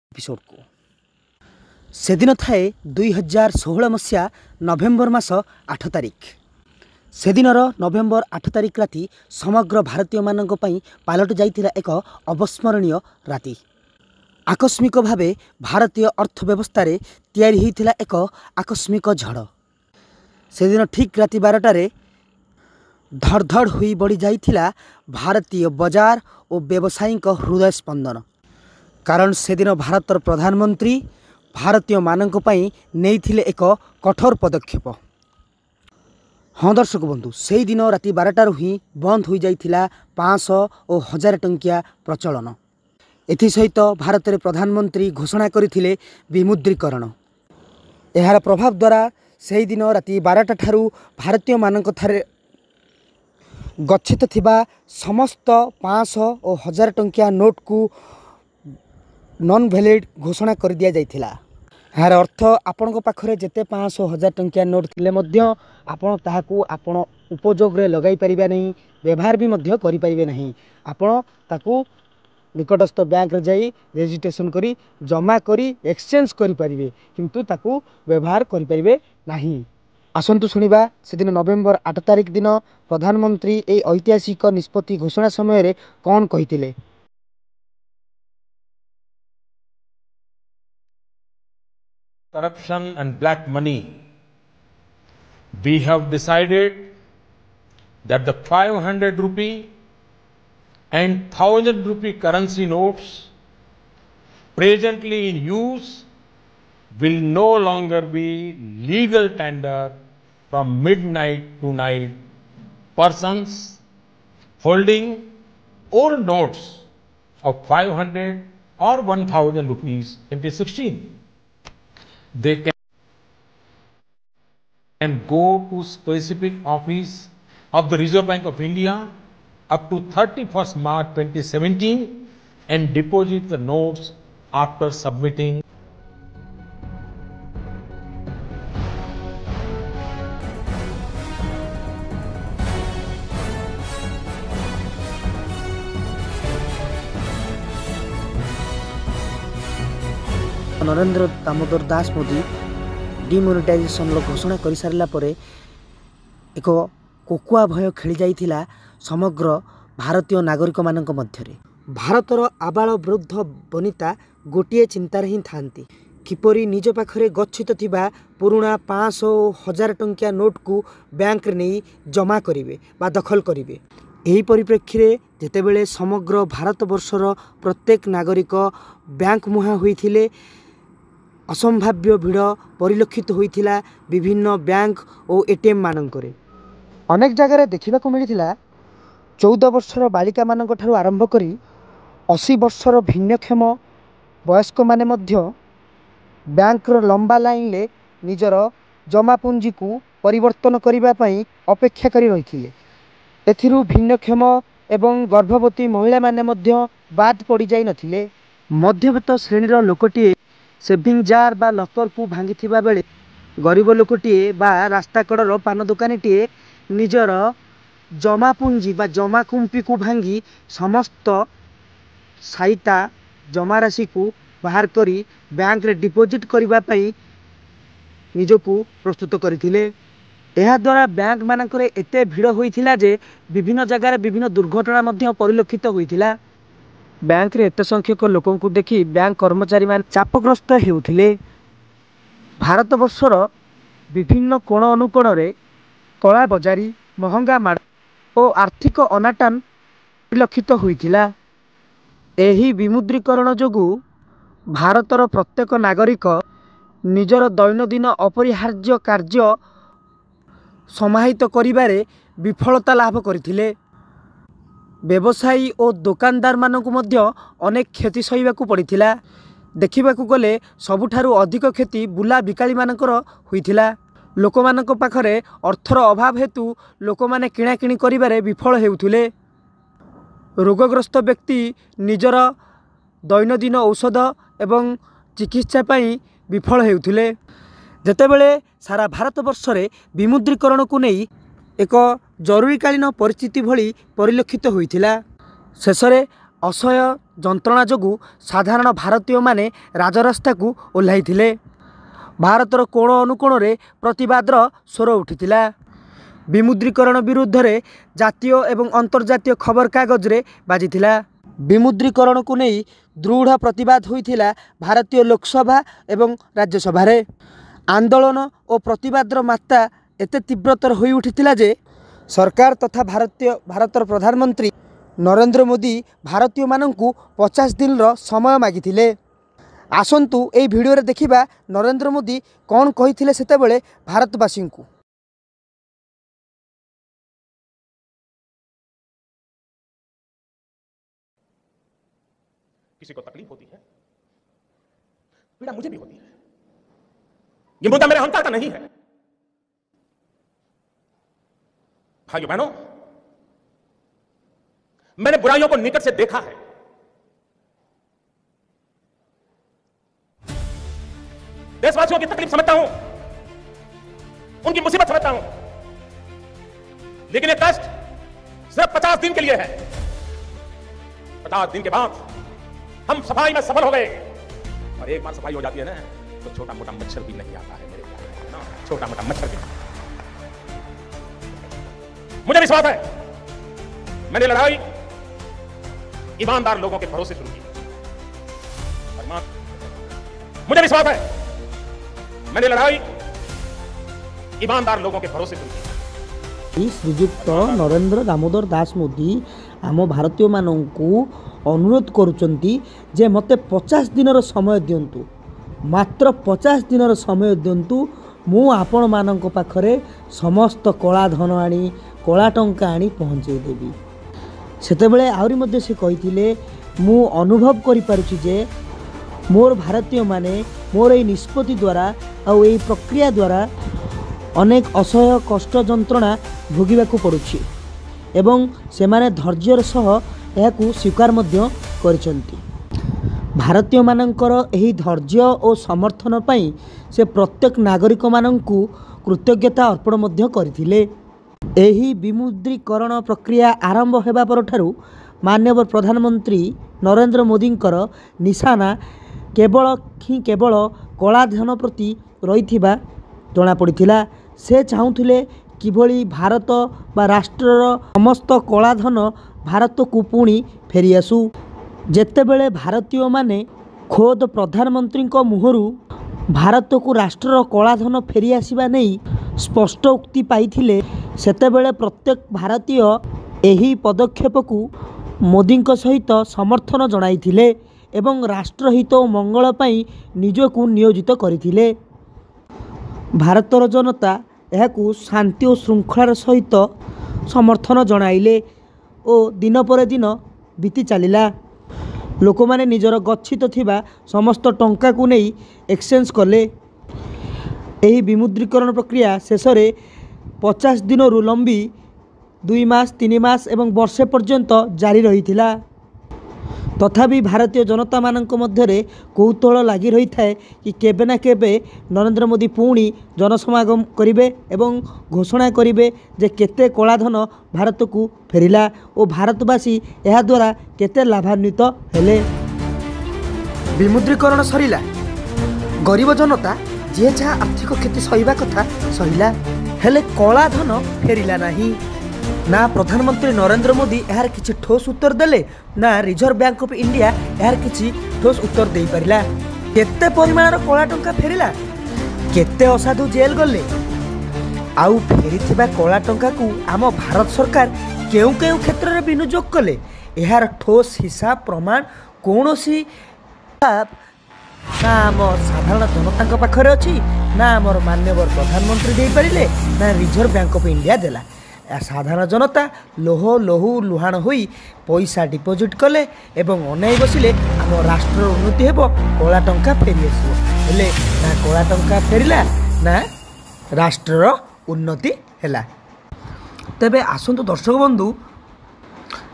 Episode को से दिन थाए 2016 मसीहा नवेम्बर मास 8 तारिख। से दिन नवेम्बर 8 तारिख राति समग्र भारतीय मानक पई पालट जाइथिला एक अविस्मरणीय राति। आकस्मिक भावे भारतीय अर्थव्यवस्था रे तैयारी होइथिला एक आकस्मिक झड़। से दिन ठीक राति 12टारे धड़धड़ हुई बढ़ी जाइथिला भारतीय बजार और व्यवसायी हृदय स्पंदन। कारण से दिन भारतर प्रधानमंत्री भारतीय मानक पई नेइथिले एक कठोर पदक्षेप। हाँ दर्शक बंधु, से दिन राति 12टारू ही बंद हो जाइथिला 500 और 1000 टंकिया प्रचलन। एसहित भारत में प्रधानमंत्री घोषणा करथिले विमुद्रीकरण। यार प्रभाव द्वारा से दिन राति 12टा ठारू भारतीय मानक थारे गच्छित थिबा समस्त 500 और 1000 टंकिया नोट को नॉन वैलिड घोषणा कर दिया जाइथिला। यार अर्थ आपण पाखरे जेते 500 1000 टंकिया नोट थिले मध्य आपण ताहाकू आपण उपयोग रे लगाई परिबा नहीं, व्यवहार भी मध्य करि परिबे नहीं। आपण ताकू निकटस्थ बैंक रे जाई रजिस्ट्रेशन करी जमा करी एक्सचेंज करि परिबे, किंतु ताकू व्यवहार करि परिबे नहीं। आसंतु सुनिबा से दिन नवेम्बर 8 तारिख दिन प्रधानमंत्री ए ऐतिहासिक निष्पत्ति घोषणा समय रे कौन कहिथिले। Corruption and black money, we have decided that the 500 rupee and 1000 rupee currency notes presently in use will no longer be legal tender from midnight to night. Persons holding old notes of 500 or 1000 rupees 2016, they can go to specific office of the Reserve Bank of India up to 31st March 2017 and deposit the notes after submitting. Narendra Damodar Das Modi demonetisation घोषणा कर सारा पर एक कोकुआ भय खेली जाइथिला समग्र भारतीय नागरिक मानक मध्यरे। भारतर आबाल वृद्ध वनिता गोटे चिंतार ही थांती किपरि निज पाखरे गच्छित थिबा पुराना 500 1000 टंकिया नोट को बैंक रे नहीं जमा करिवे बा दखल करिवे। एही परिप्रेक्षी रे जेतेबेले समग्र भारत वर्षर प्रत्येक नागरिक बैंक मुहा होइथिले असंभाव्य भिड़ परिलक्षित होइथिला विभिन्न बैंक और एटीएम मानकरे। अनेक जगह देखा मिलता 14 वर्षर बालिका मानक ठारू आरंभ करी 80 वर्षर भिन्नक्षम वयस्क माने मध्य बैंक लंबा लाइन ले निजर जमापुंजी को परिवर्तन करने पई अपेक्षा करी रहिथिले। एथिरु भिन्नक्षम एवं गर्भवती महिला माने मध्य बाद पड़ी जाई नथिले। मध्यवित्त श्रेणीर लोकटीए सेविंग जार बा लकर को भांगी बेले गरीब लोकटीए बा रास्ता कड़र पान दुकानीटीए निजर जमापुंजी बा जमा कुंपी को भांगी समस्त सहायता जमा राशि को बाहर करी बैंक रे डिपोजिट करबा पई निजको प्रस्तुत करथिले। एहा द्वारा बैंक मानकरे एते भिड़ होइथिला जे विभिन्न जगह विभिन्न दुर्घटना मध्य परिलक्षित होइथिला। बैंक रे एते संख्यक लोकों को देखी बैंक कर्मचारी मान चापग्रस्त हेउथिले। भारत वर्षर विभिन्न कोण अनुकोण रे कला बजारी महंगा माड़ और आर्थिक अनाटन परिलक्षित होइथिला। एही विमुद्रीकरण जोगु भारतर प्रत्येक नागरिक निजर दैनंदिन अपरिहार्य कार्य समाहित करिबारे विफलता लाभ करथिले। व्यवसायी और दुकानदार मानकु मध्य अनेक क्षति सहिबाकु पड़िथिला। देखिबाकु गले सबुठारु अधिक क्षति बुला बिकाली मानकर होइथिला। लोकमानक पाखरे अर्थर अभाव हेतु लोकमाने किणाकिणी करिबारे विफल हेउथिले। रोगग्रस्त व्यक्ति निजर दैनंदिन औषध एवं चिकित्सा पई विफल हेउथिले। जेतेबेले सारा भारत वर्ष रे विमुद्रीकरण को नहीं एक जरूरीकालीन परिस्थिति भली परिलक्षित होइथिला। शेषरे असह्य जंत्रणा जोगु साधारण भारतीय माने राजरास्ता को ओह्लाइथिले। भारतर कोण अनुकोण रे प्रतिवादर स्वर उठिथिला। विमुद्रीकरण विरुद्ध रे जातीय एवं अंतर्जातीय खबर कागज रे बाजिथिला। विमुद्रीकरण को नहीं दृढ़ प्रतिवाद होइथिला भारतीय लोकसभा एवं राज्यसभा रे। आंदोलन और प्रतिवादर मात्रा एते तीव्रतर होई उठिथिला जे सरकार तथा भारतर प्रधानमंत्री नरेंद्र मोदी भारतीय माननकु 50 दिन रो समय मागिथिले। आसंतु ए भिडियो रे देखिबा नरेंद्र मोदी कौन कहिथिले सेतेबेले भारतवासी को। किसी को तकलीफ होती है, पीड़ा मुझे भी होती है। ये मुद्दा मेरे अहंकार का नहीं है। भाइयों बहनों, मैंने बुराइयों को निकट से देखा है। देशवासियों की तकलीफ समझता हूं, उनकी मुसीबत समझता हूं, लेकिन ये कष्ट सिर्फ 50 दिन के लिए है। 50 दिन के बाद हम सफाई में सफल हो गए। और एक बार सफाई हो जाती है ना, तो छोटा मोटा मच्छर भी नहीं आता है मेरे प्यारे ना, छोटा मोटा मच्छर भी नहीं। मुझे विश्वास है, मैंने लड़ाई ईमानदार लोगों के भरोसे शुरू की। मुझे विश्वास है, मैंने लड़ाई ईमानदार लोगों के भरोसे शुरू की। श्रीजुक्त नरेंद्र दामोदर दास मोदी आम भारतीय मानू अनुरोध करुचंती जे मते 50 दिन समय दिंतु, मात्र 50 दिन समय दिंतु। मु आपण मानक पाखरे समस्त कला धन आनी कला टंका आनी पहुँचे देवी। सेतेबेले आहुरी मध्ये से कहिथिले मु अनुभव करि पारुछि जे मोर भारतीय माने मोर ए निष्पत्ति द्वारा आउ ए प्रक्रिया द्वारा अनेक असह्य कष्ट जंत्रणा भोगिबाकू पड़ुछि एवं सेमाने धैर्यर सह एहाकू स्वीकार मध्य करिसंती। भारतीय मानकर एही धैर्य और समर्थन पई से प्रत्येक नागरिक माननकू कृतज्ञता अर्पण मध्य करथिले। एही विमुद्रीकरण प्रक्रिया आरंभ हेबा परठारु माननीय प्रधानमंत्री नरेंद्र मोदींकर निशाना केवल कलाधन प्रति रहिथिबा जଣା पड़िथिला। से चाहूथिले किभली भारत बा राष्ट्रर समस्त कलाधन भारत को पुणी फेरी आसू। जेतेबेले भारतीय माने खोद प्रधानमंत्री मुहरु भारत को राष्ट्रर कलाधन फेरी आसीबा नहीं स्पष्ट उक्ति पाइथिले, सेतेबेले प्रत्येक भारतीय एही पदक्षेप को मोदी सहित समर्थन जणाइथिले एवं राष्ट्रहित और मंगल पाई निजकू नियोजित करथिले। भारतर जनता एहाकू शांति और श्रृंखलार सहित समर्थन जणाइले और दिन पर दिन बीती चलिला। लोक माने निजर गच्छित थिबा समस्त टंका को नहीं एक्सचेंज कले। एही विमुद्रीकरण प्रक्रिया शेष में 50 दिन लंबी 2 मास 3 मास एवं वर्षे पर्यंत जारी रही। तथापि भारतीय जनता मानक मध्य कौतूहल लगी रही था कि केबे ना केबे नरेंद्र मोदी पुणी जनसमागम करिवे एवं घोषणा करिवे जे केते कलाधन भारत को फेरिला और भारतवासी यह द्वारा केते लाभान्वित हेले। विमुद्रीकरण सरिला, गरीब जनता जे जहाँ आर्थिक क्षति सहिबा कथा सहिला, हेले कलाधन फेरिला नहीं। ना प्रधानमंत्री नरेंद्र मोदी यार किसी ठोस उत्तर देले, ना रिजर्व बैंक ऑफ इंडिया यार किसी ठोस उत्तर दे पारिला। केते परिमाणर कला टंका फेरिला, केते असाधु जेल गले, आउ फेरिथिबा कला टंका को आम भारत सरकार केउ केउ क्षेत्र में विनियोग कले, यार ठोस हिसाब प्रमाण कौनसी ना आम साधारण जनता पाखरे अच्छी, ना आमर माननीय प्रधानमंत्री दे पारिले, ना रिजर्व बैंक ऑफ इंडिया देला। साधारण जनता लोहू लुहाण होई पैसा डिपोजिट कले एवं अनाई बसिले आम राष्ट्र उन्नति हेब, कला टंका फेरी आसो। हेले ना कला टंका फेरिला, ना राष्ट्रर उन्नति हैला। तेबे आसंतु दर्शक बंधु,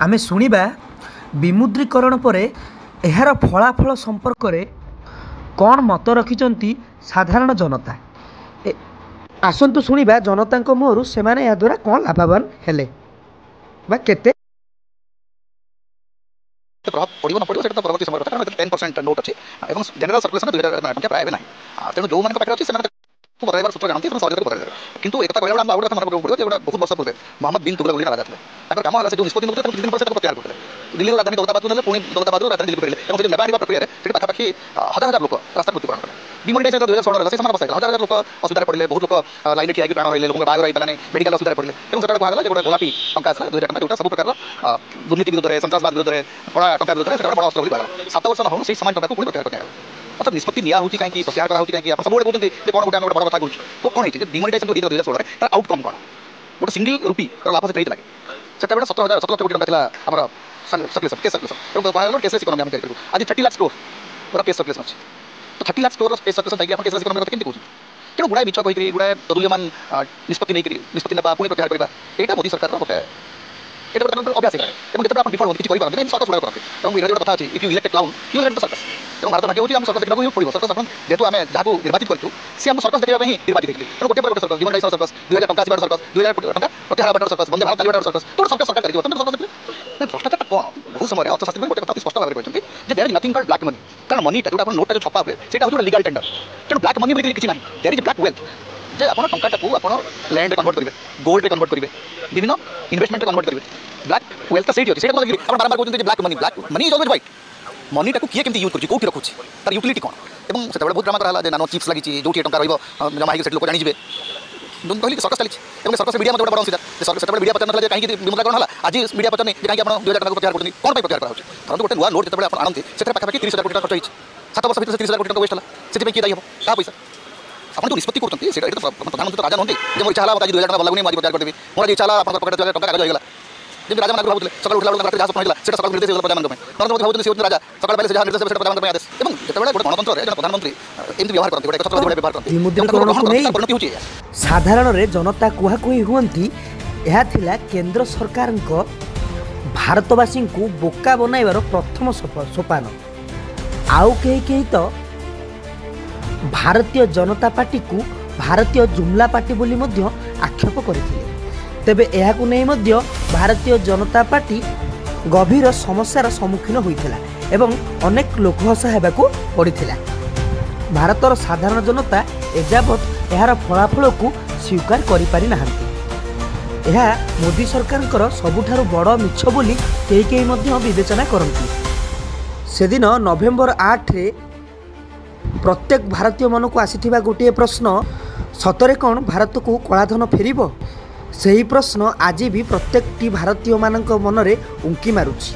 आमे सुनिबा विमुद्रीकरण परे एहार फलाफल संपर्क रे कौन मत रखिचंती साधारण जनता। आसंतु शुणा जनता मुहर से या द्वारा कौन लाभवान हेले बा केते। प्रभाव पड़ो न पड़ो से परवर्त समय कथा कारण 10% नोट अच्छे जनरल सर्कुलेशन 2000 टका प्राय ना तेणु जो मान पाखे अच्छे से बदलवार सूत्र जानते सहज बदल किंतु एक कहला आम गोटे मन पड़ो जो बहुत वर्ष पूर्व मोहम्मद बिन तुगलक राजा थे कम है जो निष्पत्ति नौते 2 दिन पर प्रत्याहार करते दिल्ली राजधानी दौलताबाद ने पुणी दौलताबाद राजधानी दिल्ली करेंगे और नेबा प्रक्रिया पाखापाखि हजार लोक रास्ता मृत्युवरण कले डिमोनेटाइजेशन 2016 से समान अवस्था हजार लोक असुविधा पड़े बहुत लोक लाइन ठिया प्राण रही लोक बाहर रही मेडिकल असुविधा पड़े और से कहला गोटे गोलापी टंका आसा 2000 टका जो सब प्रकार दुर्नीति विरुद्ध में सन्तासवाद विरुद्ध में बड़ा टंका विरुद्ध में बड़ा अस्त्र कहला 7 वर्ष न से समान टंका को पुणी प्रत्याहार करते अर्थात निष्पत्ति लिया होची कहीं प्रत्याहार करा होची कहीं सब कहते कौन गोटे गोटे बड़ कथा कहूँ तो कौन है डिमोनेटाइजेशन 2016 तार आउटकम कौन गोटे सिंगल रुपी लाभ से लगे से 17 कोटी टंका आम circulation case circulation caseless economy आम करूँ आज 30 लाख स्टोर पूरा केस सर्कुलेशन अच्छे तो 30 लाख स्टोर केस सर्कुलेशन देखिए केसलेस इकोनॉमी कथा केमती कहूँ तेणु गुड़ाए मिछ कही गुड़ाए तुल्यमान निष्पत्ति नहीं निष्पत्ति ना पुणी प्रत्याहार करवा यहाँ मोदी सरकार गोटे ये गोटे अभ्यास है जिते विफल होती किसी करेंगे सर्कस गुड़ा करते तेणु ये गोटे कथा अच्छी if you elect clown you head the circus तेणु भारत भाग्य होती सर्कस देखा पड़ो सर्कस जेहतु आम जहाँ निर्वाचित करूँ सी आम सर्कस देखा निर्वाचित देखिए तेणु गोटे गोटे सर्कस डिमोनेटाइजेशन सर्कस 2000 टंका आसबार सर्कस 2000 टंका प्रत्याहार सर्कस वंदे भारत चलवार सर्कस तो सर्कस सरकार करेंगे सर्कस देखिए भ्रष्टाचार कौन बहुत समय अर्थशास्त्री गोटे कथा स्पष्ट भाव में कहते हैं there is nothing called black money कारण मनीटा जो नोटा जो छपा हुए से हूँ लीगल टेंडर तेणु ब्लैक मनी बोली किसी ना देयर इज ब्लैक वेल्थ जे आप टंका आप लैंड कन्वर्ट करेंगे गोल्ड रे कन्वर्ट करेंगे विभिन्न इन्वेस्टमेंट कन्वर्ट करेंगे ब्लैक वेल्थ तो सही अच्छे आप बारंबार कहते black money is always white मनीटा किए केमती यूज कर रखुच्छे तार यूटिलिटी कौन और से बहुत ड्रामा कराला नानो चिप्स लगी जो टंका जमा होगी लोक जाने कहली सर्कस चली सर्कस मीडिया मतलब बड़ा सीधा से मीडिया पचार ना कहीं विमुद्रीकरण है आज मीडिया पचार नहीं कहीं 2000 टका प्रत्याहार करते कौन प्रत्याहार कराऊँ धरत गोटे नुआ नोट जो आनते से पाखापाखि 30,000 कोटी खर्च होती 7 वर्ष भर 30,000 कोटी टका वेस्ट है से किए दायी हम क्या पैसा आप जो निष्पत्ति करते प्रधानमंत्री राजा नहते जो इच्छा आज 2000 टका लगुनि प्रत्याहार करदेवी मोर इच्छा आप पकेट टका कागज होगा जब राजा भावुले सकाल उठला रात जहाँ स्वप्न है सकाल निर्देश प्रधानमंत्री नरेंद्र मोदी भावुले से राजा सकाल बेले जहाँ निर्देश प्रधानमंत्री आदेश और जो गोटे गणतंत्र जो प्रधानमंत्री एमती व्यवहार करते गोटे व्यवहार करते विमुद्रीकरण को साधारण रे जनता कुहाकुही हुअंती यह थिला केंद्र सरकार भारतवासी को बोका बनाइबार प्रथम सोपान आउ कहीं तो भारतीय जनता पार्टी को भारतीय जुमला पार्टी बोली मध्य आक्षेप करथिले तेबे एहाकु नै मध्य भारतीय जनता पार्टी गभीर समस्यार सम्मुखीन होइथिला एवं अनेक लोकहसा हेबाकु पड़िथिला भारतर साधारण जनता एजावत एहार फलाफल को स्वीकार करि पारि नाहांती एहा मोदी सरकारଙ୍କର सबुठारु बड़ मिछ बोली केही मध्य विवेचना करନ୍ତି सेदिन नवेम्बर 8 रे प्रत्येक भारतीय मन को आसीथिबा गोटे प्रश्न सतरे कौन भारत को कलाधन फेरिबो सही प्रश्न आज भी प्रत्येकटी भारतीय मानक मन रे उंकी मारुछि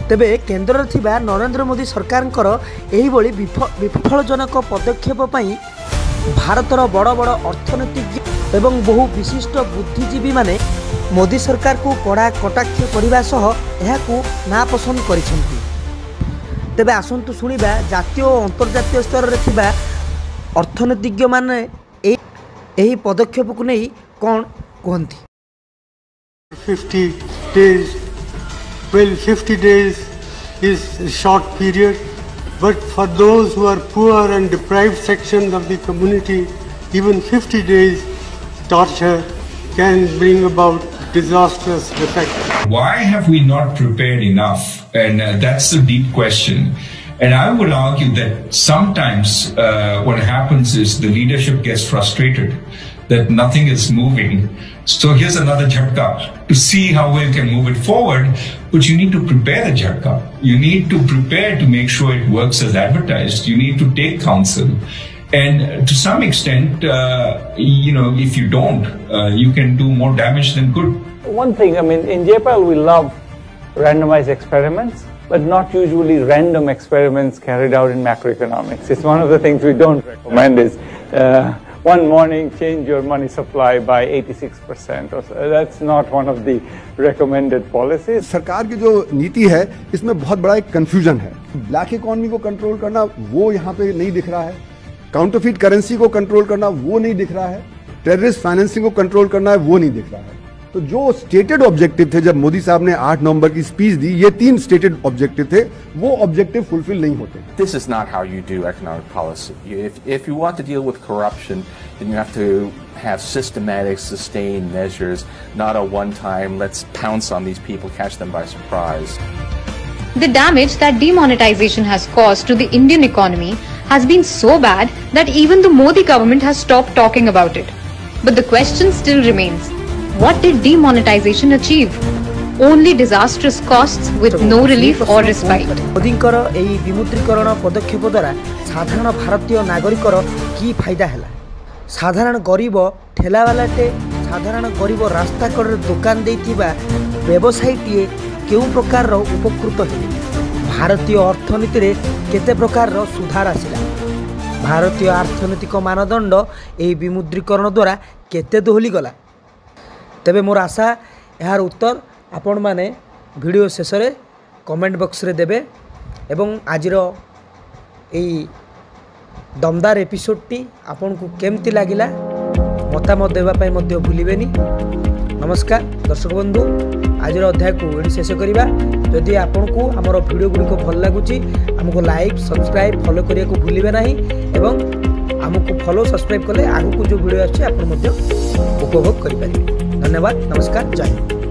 तेबे केंद्र रे थिबा नरेंद्र मोदी सरकारଙ୍କର एही बोली विफलजनक पदक्षेप पई भारतर बड़ बड़ अर्थनीतिज्ञ एवं बहु विशिष्ट बुद्धिजीवी माने मोदी सरकार को कड़ा कटाक्ष करने सह एहाकू नापसंद करिसेंती तेबे आसंतु शुणिबा जातीय और अंतर्जातीय स्तर रे थिबा अर्थनीतिज्ञ माने एही पदक्षेप को नहीं कौन कहती 50 days. Well, 50 days is a short period, but for those who are poor and deprived sections of the community, even 50 days torture can bring about disastrous effects. Why have we not prepared enough? And that's the deep question. And I would argue that sometimes what happens is the leadership gets frustrated that nothing is moving. So here's another jhatka to see how we can move it forward. But you need to prepare the jhatka. You need to prepare to make sure it works as advertised. You need to take counsel. And to some extent, if you don't, you can do more damage than good. One thing, I mean, in JPL we love randomized experiments, but not usually random experiments carried out in macroeconomics. It's one of the things we don't recommend is one morning change your money supply by 86% or so. That's not one of the recommended policies. सरकार की जो नीति है इसमें बहुत बड़ा एक confusion है ब्लैक इकोनॉमी को कंट्रोल करना वो यहाँ पे नहीं दिख रहा है काउंटरफीट करेंसी को कंट्रोल करना वो नहीं दिख रहा है टेररिस्ट फाइनेंसिंग को कंट्रोल करना है वो नहीं दिख रहा है तो जो स्टेटेड ऑब्जेक्टिव थे जब मोदी साहब ने 8 नवंबर की स्पीच दी ये 3 स्टेटेड ऑब्जेक्टिव थे वो ऑब्जेक्टिव फुलफिल नहीं होते This is not how you do economic policy. If you want to deal with corruption, then you have to have systematic, sustained measures, not a one-time let's pounce on these people, catch them by surprise. The damage that demonetization has caused to the Indian economy has been so bad that even the Modi government has stopped talking about it. But the question still remains, what did demonetization achieve? Only disastrous costs with no relief or respite. मोदींकर एही विमुद्रीकरण पदक्षेप द्वारा साधारण भारतीय नागरिकर की फायदा हैला? साधारण गरीब ठेलावालाटे साधारण गरीब रास्ता कड़े दुकान देइथिबा व्यवसायीटीए केउ प्रकार उपकृत हेले? भारतीय अर्थनीति रे केते प्रकार सुधार आसिला? भारतीय अर्थनैतिक मानदंड एही विमुद्रीकरण द्वारा केते दोहली गला? तेबे मोर आशा यार उत्तर आपण माने वीडियो शेष रे कमेंट बॉक्स रे देबे एवं आजिर एही दमदार एपिसोडटी आपन को केमती लागिला मतामत देबा पई मध्य भूलिबेनी। नमस्कार दर्शक बंधु, आज अध्याय को ये शेष करवा। जदि आपन को आमर वीडियो गुड़िक भल लगुच आमको लाइक सब्सक्राइब फॉलो करने को भूलिबे नहीं एवं आमको फॉलो सब्सक्राइब कले आगु को जो वीडियो आछे आपन मध्य उपभोग करि पारिबे। धन्यवाद, नमस्कार, जय हिंद।